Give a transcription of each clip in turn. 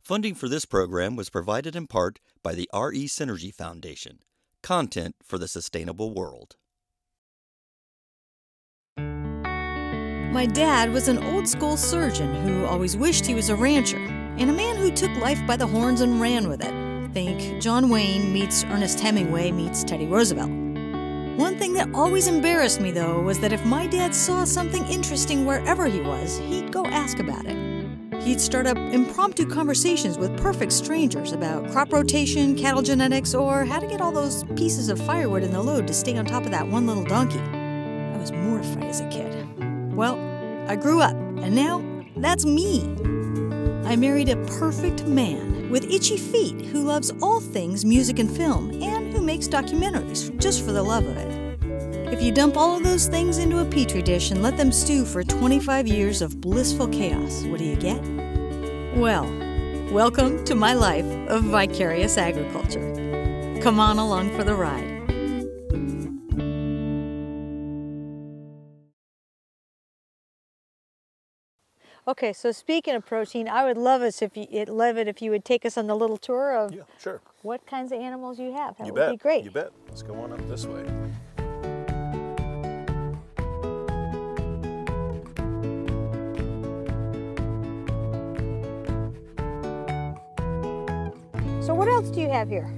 Funding for this program was provided in part by the RE Synergy Foundation. Content for the Sustainable World. My dad was an old-school surgeon who always wished he was a rancher, and a man who took life by the horns and ran with it. Think John Wayne meets Ernest Hemingway meets Teddy Roosevelt. One thing that always embarrassed me, though, was that if my dad saw something interesting wherever he was, he'd go ask about it. He'd start up impromptu conversations with perfect strangers about crop rotation, cattle genetics, or how to get all those pieces of firewood in the load to stay on top of that one little donkey. I was mortified as a kid. Well, I grew up, and now that's me. I married a perfect man with itchy feet who loves all things music and film, and who makes documentaries just for the love of it. If you dump all of those things into a petri dish and let them stew for 25 years of blissful chaos, what do you get? Well, welcome to my life of vicarious agriculture. Come on along for the ride. Okay, so speaking of protein, I would love it if you would take us on the little tour of what kinds of animals you have. That would be great. You bet. Let's go on up this way. So what else do you have here?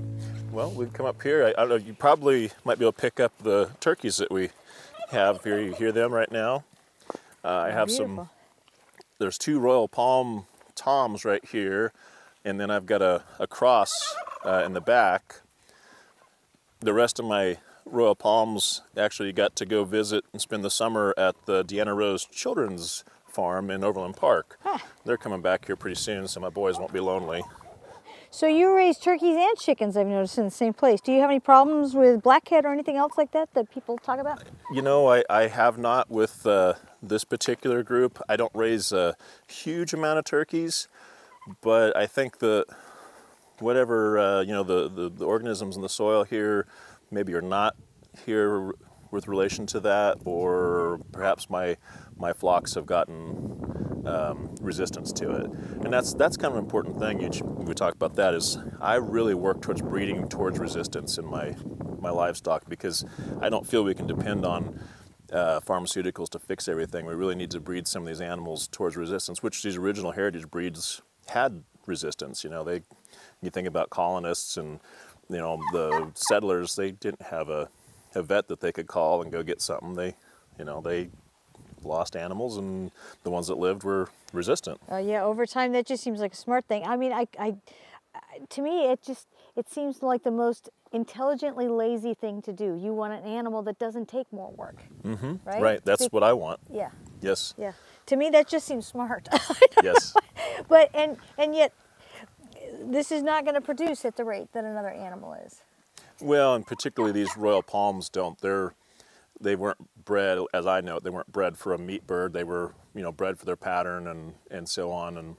Well, we've come up here. I don't know, you probably might be able to pick up the turkeys that we have here. You hear them right now. I have Beautiful. There's two Royal Palm toms right here, and then I've got a cross in the back. The rest of my Royal Palms actually got to go visit and spend the summer at the Deanna Rose Children's Farm in Overland Park. Huh. They're coming back here pretty soon, so my boys won't be lonely. So you raise turkeys and chickens, I've noticed, in the same place. Do you have any problems with blackhead or anything else like that that people talk about? You know, I have not with this particular group. I don't raise a huge amount of turkeys, but I think that whatever, you know, the organisms in the soil here maybe are not here with relation to that, or perhaps my flocks have gotten resistance to it. And that's kind of an important thing when we talk about that, is I really work towards breeding towards resistance in my livestock, because I don't feel we can depend on pharmaceuticals to fix everything. We really need to breed some of these animals towards resistance, which these original heritage breeds had resistance. You know, you think about colonists and, you know, the settlers, they didn't have a vet that they could call and go get something. They lost animals, and the ones that lived were resistant. Yeah, over time that just seems like a smart thing. I mean, to me it seems like the most intelligently lazy thing to do. You want an animal that doesn't take more work. Mm-hmm. Right? Right, that's what I want. Yeah. Yes. Yeah. To me that just seems smart. Yes. But and yet this is not going to produce at the rate that another animal is. Well, and particularly these Royal Palms don't. They weren't bred, as I know it, they weren't bred for a meat bird. They were, you know, bred for their pattern and so on. And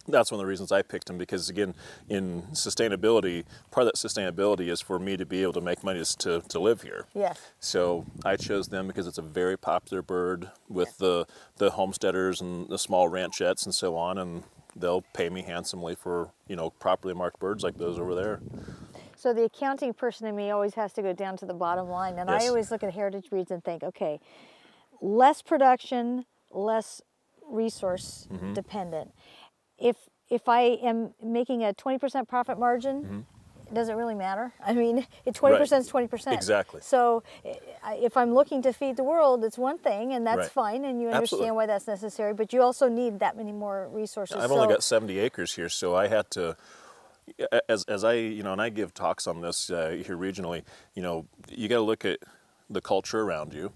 that's one of the reasons I picked them, because again, in sustainability, part of that sustainability is for me to be able to make money to live here. Yes. So I chose them because it's a very popular bird with the homesteaders and the small ranchettes and so on, and they'll pay me handsomely for, you know, properly marked birds like those over there. So the accounting person in me always has to go down to the bottom line, and Yes. I always look at heritage breeds and think, okay, less production, less resource dependent. If I am making a 20% profit margin, does it really matter? I mean, 20% is 20%. Exactly. So if I'm looking to feed the world, it's one thing, and that's Right. fine, and you understand Absolutely. Why that's necessary, but you also need that many more resources. I've only got 70 acres here, so I had to, as I, you know, and I give talks on this here regionally, you know, you got to look at the culture around you,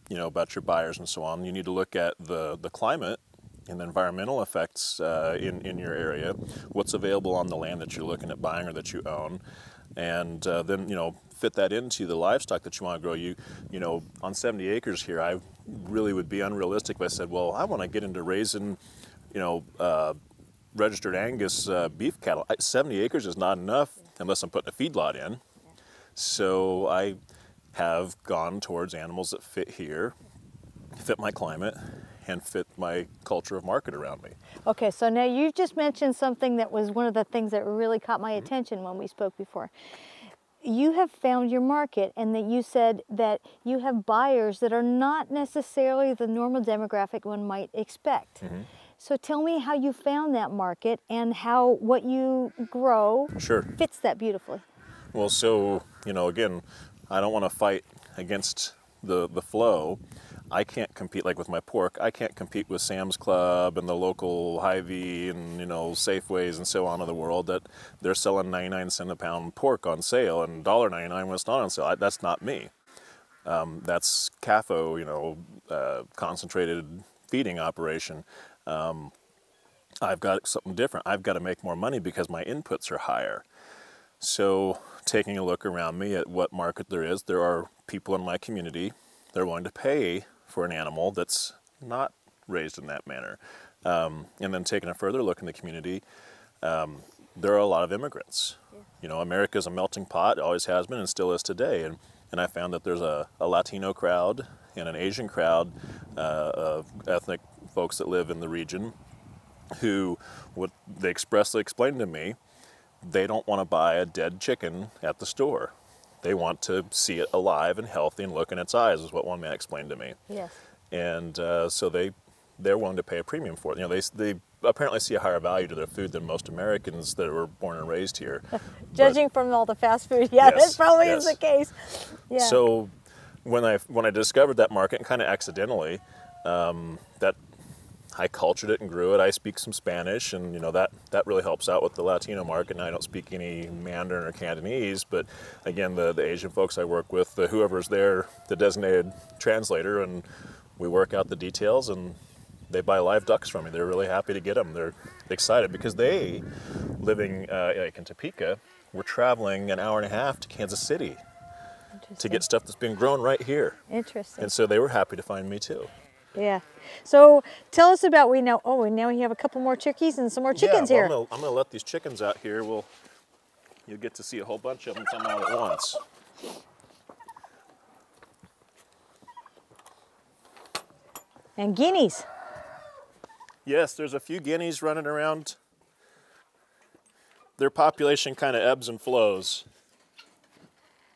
you know, about your buyers and so on. You need to look at the climate and the environmental effects in your area, what's available on the land that you're looking at buying or that you own, and then, you know, fit that into the livestock that you want to grow. You know, on 70 acres here, I really would be unrealistic if I said, well, I want to get into raising, you know, registered Angus beef cattle. 70 acres is not enough unless I'm putting a feedlot in. So I have gone towards animals that fit here, fit my climate, and fit my culture of market around me. Okay, so now you just mentioned something that was one of the things that really caught my attention when we spoke before. You have found your market, and that you said that you have buyers that are not necessarily the normal demographic one might expect. So tell me how you found that market and how what you grow fits that beautifully. Well, so, you know, again, I don't want to fight against the flow. I can't compete, like with my pork, I can't compete with Sam's Club and the local Hy-Vee and, you know, Safeways and so on of the world that they're selling 99 cents a pound pork on sale and $1.99 when it's not on sale. That's not me. That's CAFO, you know, concentrated feeding operation. I've got something different. I've got to make more money because my inputs are higher. So taking a look around me at what market there is, there are people in my community that are willing to pay for an animal that's not raised in that manner. And then taking a further look in the community, there are a lot of immigrants. You know, America's a melting pot, always has been and still is today. And I found that there's a Latino crowd and an Asian crowd of ethnic folks that live in the region who, what they expressly explained to me, they don't want to buy a dead chicken at the store. They want to see it alive and healthy and look in its eyes, is what one man explained to me. Yes. And so they're willing to pay a premium for it. You know, they apparently see a higher value to their food than most Americans that were born and raised here. Judging from all the fast food, yeah, yes, that probably yes. is the case. Yeah. So when I discovered that market, and kind of accidentally, that I cultured it and grew it. I speak some Spanish, and you know that really helps out with the Latino market. And I don't speak any Mandarin or Cantonese, but again, the Asian folks I work with, whoever's there, the designated translator, and we work out the details, and they buy live ducks from me. They're really happy to get them. They're excited because they, living like in Topeka, were traveling an hour and a half to Kansas City to get stuff that's been grown right here. Interesting. And so they were happy to find me too. Yeah. So tell us about, now we have a couple more chickies and some more chickens here. I'm gonna let these chickens out here. You'll get to see a whole bunch of them come out at once. And guineas. Yes, there's a few guineas running around. Their population kind of ebbs and flows.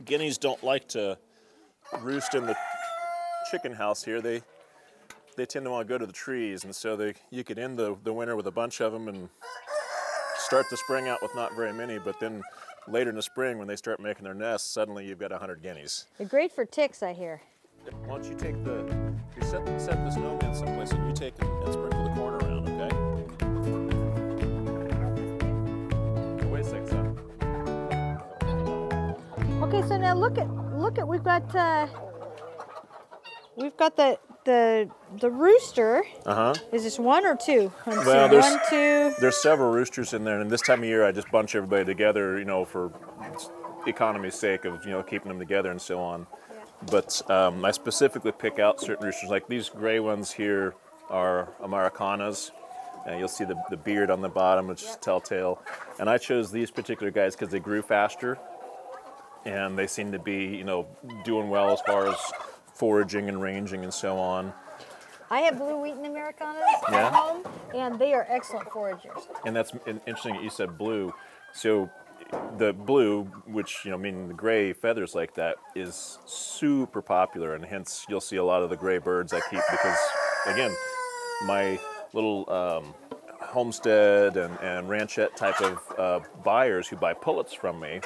Guineas don't like to roost in the chicken house here. They tend to want to go to the trees, and so you could end the winter with a bunch of them and start the spring out with not very many, but then later in the spring when they start making their nests, suddenly you've got 100 guineas. They're great for ticks, I hear. Why don't you take you set the snowman someplace and you take and sprinkle the corn around, okay? Wait a second, son. Okay, so now look at we've got the rooster. Is this one or two? Well, one, two. There's several roosters in there, and this time of year I just bunch everybody together, you know, for economy's sake of, you know, keeping them together and so on. Yeah. But I specifically pick out certain roosters, like these gray ones here are Americanas. And you'll see the beard on the bottom, which is telltale. And I chose these particular guys because they grew faster, and they seem to be, you know, doing well as far as foraging and ranging and so on. I have blue wheaten Americanas at home, and they are excellent foragers. And that's interesting that you said blue. So the blue, which, you know, meaning the gray feathers like that, is super popular, and hence you'll see a lot of the gray birds I keep because, again, my little homestead and ranchette type of buyers who buy pullets from me,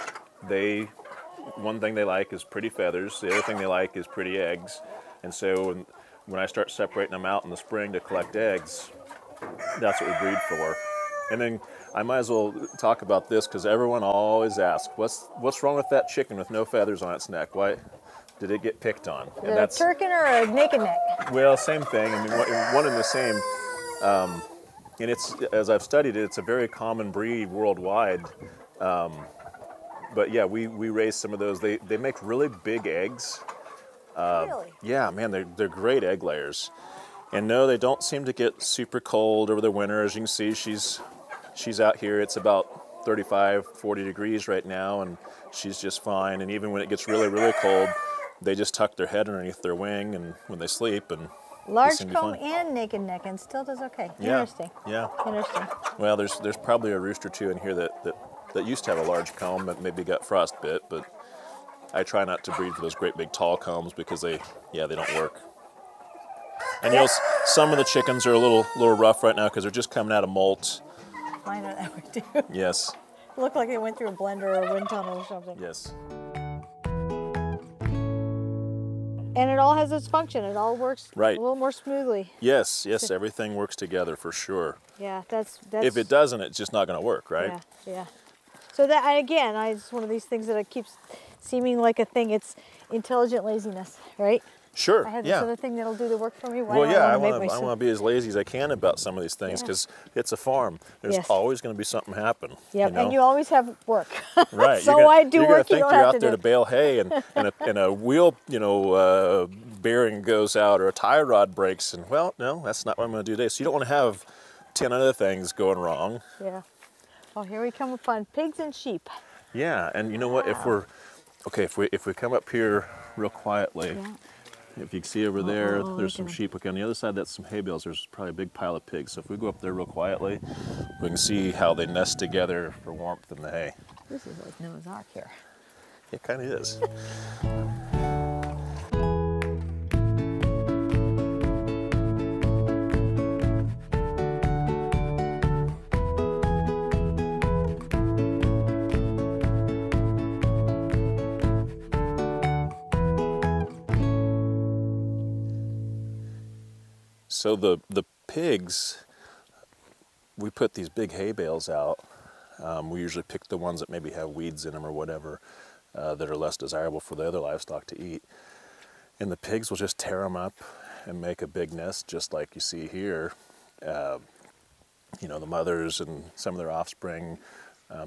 one thing they like is pretty feathers. The other thing they like is pretty eggs. And so when I start separating them out in the spring to collect eggs, that's what we breed for. And then I might as well talk about this because everyone always asks, what's wrong with that chicken with no feathers on its neck? Why did it get picked on? Is it a turkin or a naked neck? Well, same thing. I mean, one and the same. And it's, as I've studied it, it's a very common breed worldwide. But yeah, we raise some of those. They make really big eggs. Really? Yeah, man, they're great egg layers. And no, they don't seem to get super cold over the winter. As you can see, she's out here. It's about 35, 40 degrees right now, and she's just fine. And even when it gets really, really cold, they just tuck their head underneath their wing and when they sleep, and Large seem to be comb fine. and naked neck, and still does okay. Yeah. Interesting. Yeah. Interesting. Well, there's probably a rooster or two in here that used to have a large comb, but maybe got frostbit. But I try not to breed for those great big tall combs because they don't work. And you know, some of the chickens are a little rough right now because they're just coming out of molt. Mine are that way too. Yes. Look like they went through a blender or a wind tunnel or something. Yes. And it all has its function. It all works Right. a little more smoothly. Yes. Everything works together for sure. Yeah, that's. If it doesn't, it's just not going to work, right? Yeah. So that again, it's one of these things that it keeps seeming like a thing. It's intelligent laziness, right? Sure. I have this other thing that'll do the work for me. Why Well, do yeah, I I want want to be as lazy as I can about some of these things because it's a farm. There's Yes. always going to be something happen. Yep, you know? and you always have work. Right. So you're I do you're work you think don't you're have out to there do. to bale hay and a wheel, bearing goes out or a tie rod breaks and well, no, that's not what I'm going to do today. So you don't want to have 10 other things going wrong. Yeah. Oh, here we come upon pigs and sheep. Yeah, and you know what? If we come up here real quietly, if you can see over there, there's some sheep. Okay, on the other side, that's some hay bales. There's probably a big pile of pigs. So if we go up there real quietly, we can see how they nest together for warmth in the hay. This is like Noah's Ark here. It kind of is. So the pigs, we put these big hay bales out. We usually pick the ones that maybe have weeds in them or whatever that are less desirable for the other livestock to eat. And the pigs will just tear them up and make a big nest just like you see here. The mothers and some of their offspring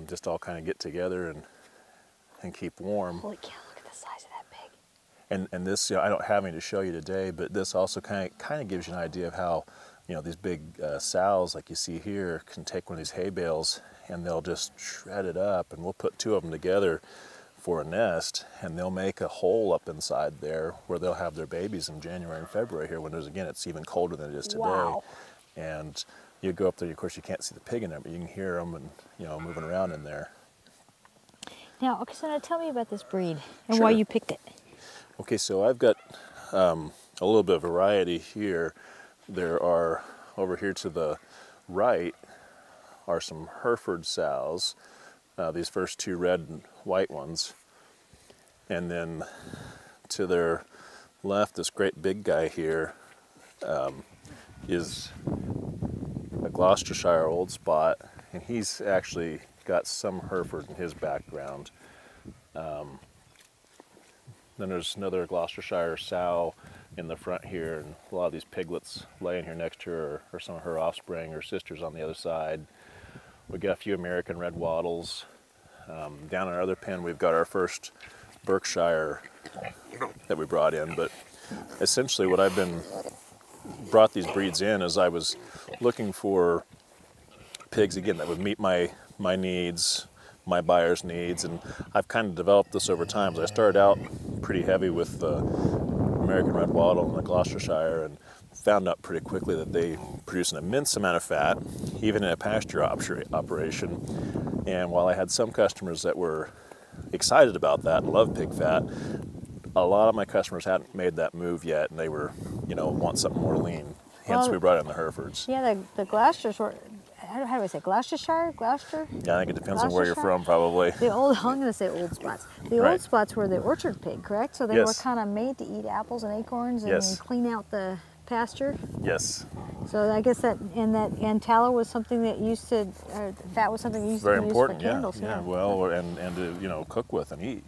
just all kind of get together and keep warm. Holy cow, look at the size of that pig. And this, I don't have any to show you today, but this also kind of gives you an idea of how, these big sows like you see here can take one of these hay bales and they'll just shred it up, and we'll put two of them together for a nest, and they'll make a hole up inside there where they'll have their babies in January and February here when it's even colder than it is today. Wow. And you go up there, of course you can't see the pig in there, but you can hear them and moving around in there. Now, okay, so now tell me about this breed and Sure. why you picked it. Okay, so I've got a little bit of variety here. There are, over here to the right, are some Hereford sows, these first two red and white ones. And then to their left, this great big guy here is a Gloucestershire Old Spot, and he's actually got some Hereford in his background. Then there's another Gloucestershire sow in the front here, and a lot of these piglets laying here next to her are some of her offspring or sisters on the other side. We got a few American red wattles. Down in our other pen, we've got our first Berkshire that we brought in. But essentially, what I've brought these breeds in is I was looking for pigs again that would meet my needs, my buyer's needs, and I've kind of developed this over time. So I started out pretty heavy with the American red wattle and the Gloucestershire, and found out pretty quickly that they produce an immense amount of fat, even in a pasture operation. And while I had some customers that were excited about that and love pig fat, a lot of my customers hadn't made that move yet, and they were, want something more lean. Hence, we brought in the Herefords. Yeah, the Gloucesters were, how do I say, Gloucestershire? Gloucester? Yeah, I think it depends on where you're from, probably. I'm going to say old spots. The Right. old spots were the orchard pig, correct? So they Yes. were kind of made to eat apples and acorns and Yes. clean out the pasture. Yes. So I guess and tallow was something that used to, or fat was something you used Very to use important, for candles. yeah. Well, and to, cook with and eat,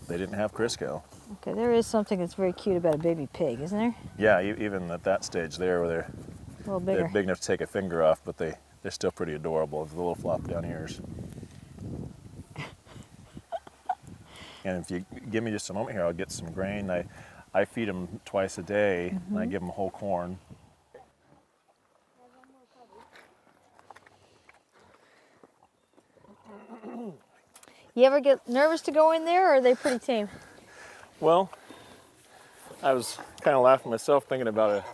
They didn't have Crisco. Okay, there is something that's very cute about a baby pig, isn't there? Yeah, even at that stage there where A little bigger. they're big enough to take a finger off, but they're still pretty adorable with the little flop down ears. And if you give me just a moment here, I'll get some grain. I feed them twice a day, and I give them whole corn. You ever get nervous to go in there, or are they pretty tame? Well, I was kind of laughing myself thinking about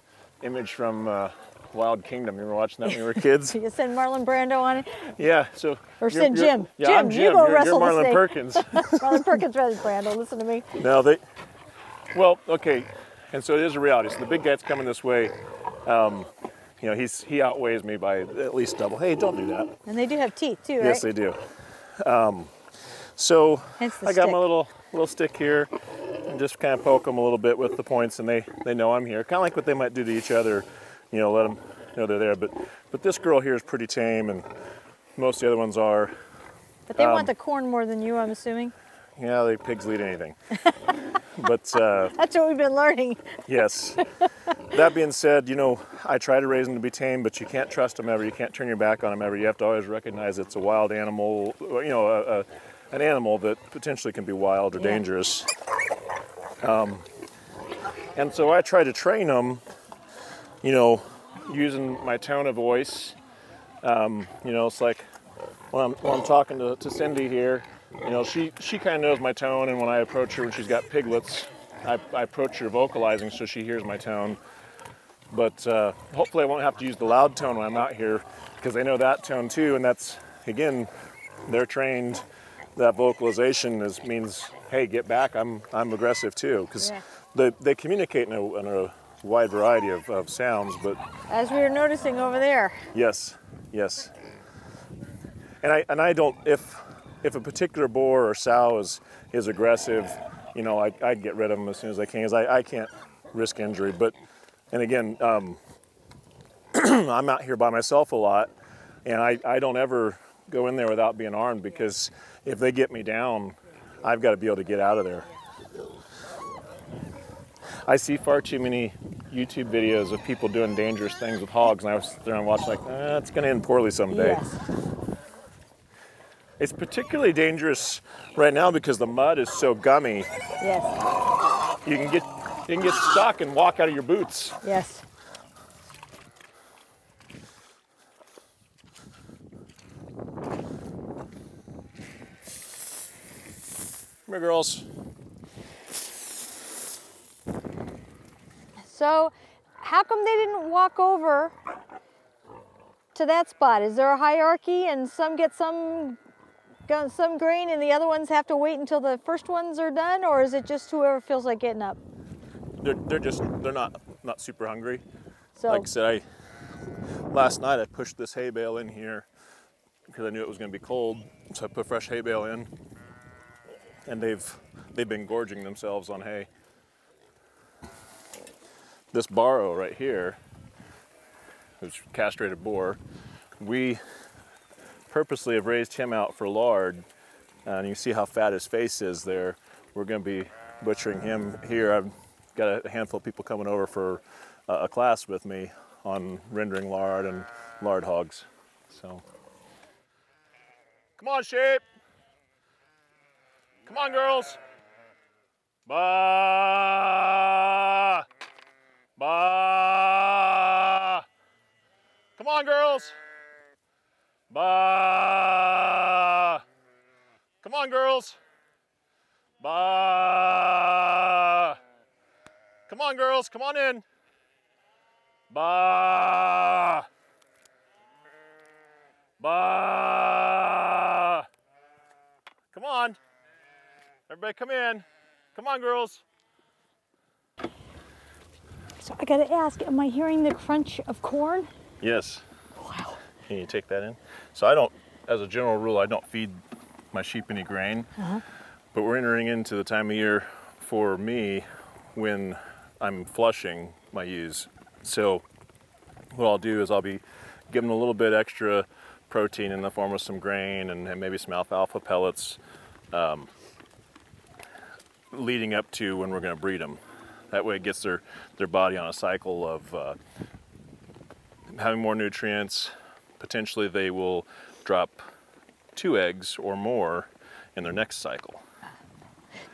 image from Wild Kingdom. You were watching that when we were kids? You send Marlon Brando on it? Yeah, so... Or send Jim. Yeah, Jim, I'm Jim. you go you're wrestle Marlon the snake. Perkins. Marlon Perkins rather than Brando, listen to me. No, they... Well, okay, and so it is a reality. So the big guy's coming this way. You know, he outweighs me by at least double. Hey, don't do that. And they do have teeth too, right? Yes, they do. So Hence the I got stick. my little stick here and just kind of poke them a little bit with the points, and they know I'm here. Kind of like what they might do to each other, you know, let them know they're there. But this girl here is pretty tame, and most of the other ones are. But they want the corn more than you, I'm assuming. Yeah, the pigs eat anything. But That's what we've been learning. yes. That being said, you know, I try to raise them to be tame, but you can't trust them ever. You can't turn your back on them ever. You have to always recognize it's a wild animal, you know, an animal that potentially can be wild or dangerous. And so I try to train them, you know, using my tone of voice. You know, it's like when I'm talking to Cindy here, you know, she kind of knows my tone, and when I approach her when she's got piglets, I approach her vocalizing so she hears my tone. But hopefully I won't have to use the loud tone when I'm out here, because they know that tone too, and that's, again, they're trained. That vocalization means, hey, get back, I'm aggressive too, because they communicate in a wide variety of sounds, but... As we were noticing over there. Yes, yes. And I don't, if a particular boar or sow is aggressive, you know, I'd get rid of them as soon as I can, because I can't risk injury. But, and again, I'm out here by myself a lot, and I don't ever go in there without being armed, because if they get me down, I've got to be able to get out of there. I see far too many YouTube videos of people doing dangerous things with hogs, and I was there and watching like, it's going to end poorly someday. Yes. It's particularly dangerous right now because the mud is so gummy. Yes. You can get stuck and walk out of your boots. Yes. Come here, girls. So, how come they didn't walk over to that spot? Is there a hierarchy and some get some grain and the other ones have to wait until the first ones are done, or is it just whoever feels like getting up? They're not super hungry. So, like I said, last night I pushed this hay bale in here because I knew it was going to be cold, so I put fresh hay bale in, and they've been gorging themselves on hay. This barrow right here, which castrated boar, we purposely have raised him out for lard, and you see how fat his face is there. We're going to be butchering him here. I've got a handful of people coming over for a class with me on rendering lard and lard hogs. So, come on, sheep. Come on, girls. Bah. Bah. Come on, girls. Bah. Come on, girls. Bah. Come on, girls. Come on in. Bah. Bah. Come on. Everybody come in. Come on, girls. So I gotta ask, am I hearing the crunch of corn? Yes. Wow. Can you take that in? So I don't, as a general rule, I don't feed my sheep any grain. But we're entering into the time of year for me when I'm flushing my ewes. So what I'll do is I'll be giving them a little bit extra protein in the form of some grain and maybe some alfalfa pellets leading up to when we're going to breed them. That way it gets their body on a cycle of having more nutrients. Potentially they will drop 2 eggs or more in their next cycle.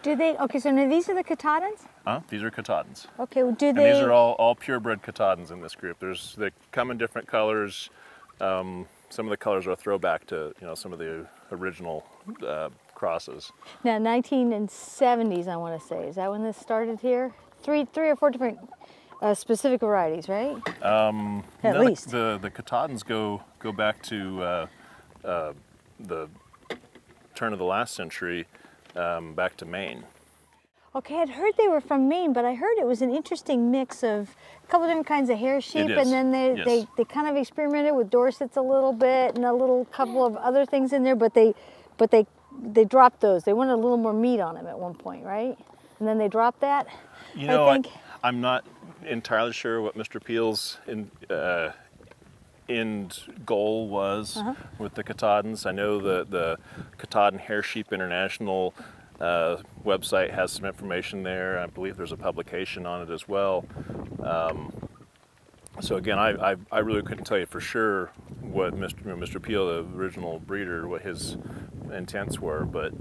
Do they, okay, so now these are the Katahdins? These are Katahdins. Okay, well, do And they... these are all purebred Katahdins in this group. They come in different colors. Some of the colors are a throwback to, you know, some of the original crosses. Now, 1970s, I want to say. Is that when this started here? Three or four different specific varieties, right? At no, least. the Katahdins go back to the turn of the last century, back to Maine. Okay, I'd heard they were from Maine, but I heard it was an interesting mix of a couple different kinds of hair sheep, and then they kind of experimented with Dorsets a little bit and a little couple of other things in there, but they dropped those. They wanted a little more meat on them at one point, right? And then they dropped that. You know, I think. I'm not entirely sure what Mr. Peel's end goal was with the Katahdins. I know the Katahdin Hair Sheep International website has some information there. I believe there's a publication on it as well. So again, I really couldn't tell you for sure what Mr. Peel, the original breeder, what his intents were, but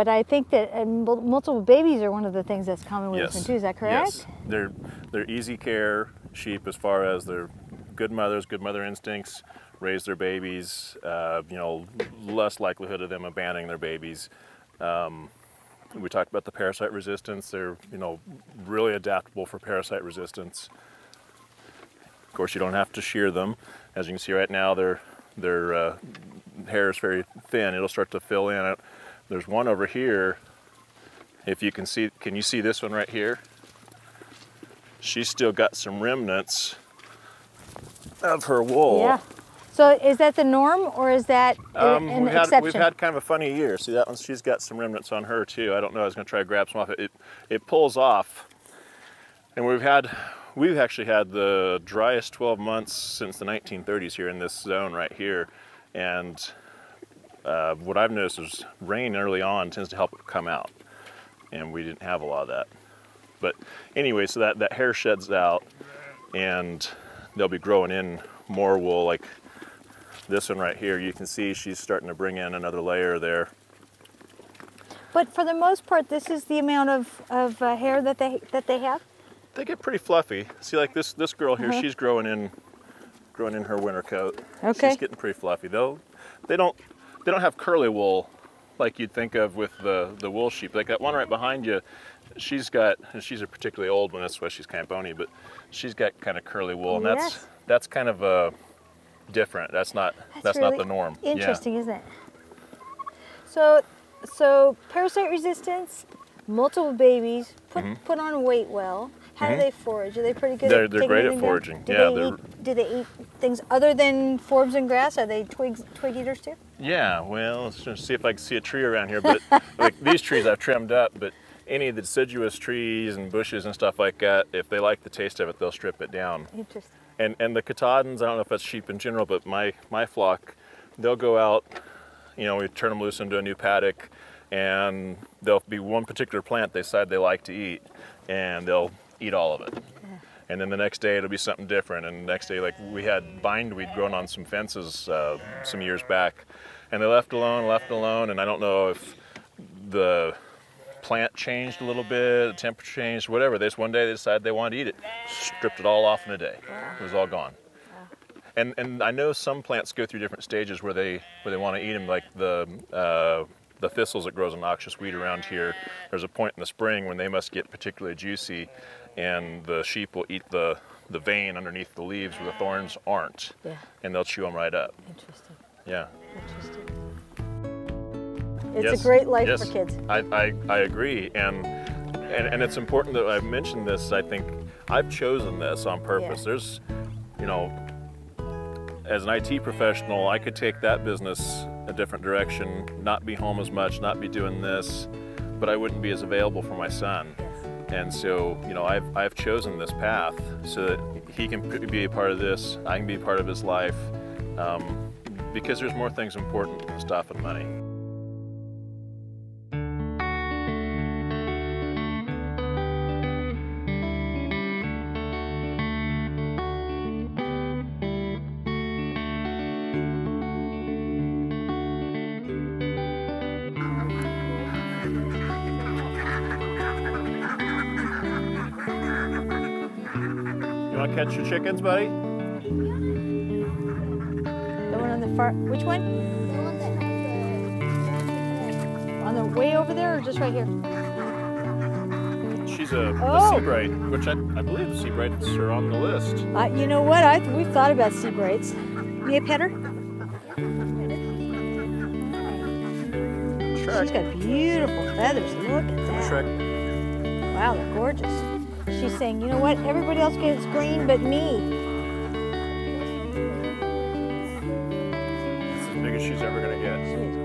I think that multiple babies are one of the things that's common with this one too. Is that correct? Yes, they're easy care sheep as far as they're good mothers, good mother instincts, raise their babies. You know, less likelihood of them abandoning their babies. We talked about the parasite resistance. They're, you know, really adaptable for parasite resistance. Of course, you don't have to shear them. As you can see right now, their hair is very thin. It'll start to fill in. There's one over here. If you can see, can you see this one right here? She's still got some remnants of her wool. Yeah. So is that the norm, or is that an exception? We've had kind of a funny year. See that one? She's got some remnants on her too. I don't know. I was going to try to grab some off. It pulls off, and we've actually had the driest 12 months since the 1930s here in this zone right here, and what I've noticed is rain early on tends to help it come out, and we didn't have a lot of that. But anyway, so that hair sheds out, and they'll be growing in more wool. Like this one right here, you can see she's starting to bring in another layer there. But for the most part, this is the amount of hair that they have? They get pretty fluffy. See, like this girl here, she's growing in her winter coat. Okay. She's getting pretty fluffy. They don't have curly wool like you'd think of with the wool sheep. Like that one right behind you, she's a particularly old one, that's why she's kind of bony, but she's got kind of curly wool, and that's kind of different. That's not really the norm. Interesting, isn't it? So parasite resistance, multiple babies, put on weight well. How do they forage? Are they pretty good? They're great at foraging. Do they eat things other than forbs and grass? Are they twig eaters too? Yeah. Well, let's just see if I can see a tree around here. But like these trees I've trimmed up, but any of the deciduous trees and bushes and stuff like that, if they like the taste of it, they'll strip it down. Interesting. And the Katahdins, I don't know if that's sheep in general, but my flock, they'll go out, you know, we turn them loose into a new paddock, and there'll be one particular plant they decide they like to eat, and they'll eat all of it. Yeah. And then the next day it'll be something different, and the next day, like we had bindweed growing on some fences some years back, and they left alone, and I don't know if the plant changed a little bit, the temperature changed, whatever. One day they decided they wanted to eat it, stripped it all off in a day. Wow. It was all gone. Wow. And I know some plants go through different stages where they want to eat them, like the thistles that grows a noxious weed around here. There's a point in the spring when they must get particularly juicy, and the sheep will eat the vein underneath the leaves where the thorns aren't, and they'll chew them right up. Interesting. Yeah. Interesting. It's a great life for kids. I agree, and it's important that I've mentioned this. I think I've chosen this on purpose. Yeah. There's, you know, as an IT professional, I could take that business a different direction, not be home as much, not be doing this, but I wouldn't be as available for my son. Yes. And so, you know, I've chosen this path so that he can be a part of this, I can be a part of his life, because there's more things important than stuff and money. Catch your chickens, buddy? The one on the far, which one? The one that has On the way over there, or just right here? she's a Oh. sea bright, which I believe the sea brights are on the list. You know what? We've thought about sea brights. May I pet her? Shrek. She's got beautiful feathers. Look at that. Shrek. Wow, they're gorgeous. She's saying, you know what? Everybody else gets green but me. It's as big as she's ever gonna get. She is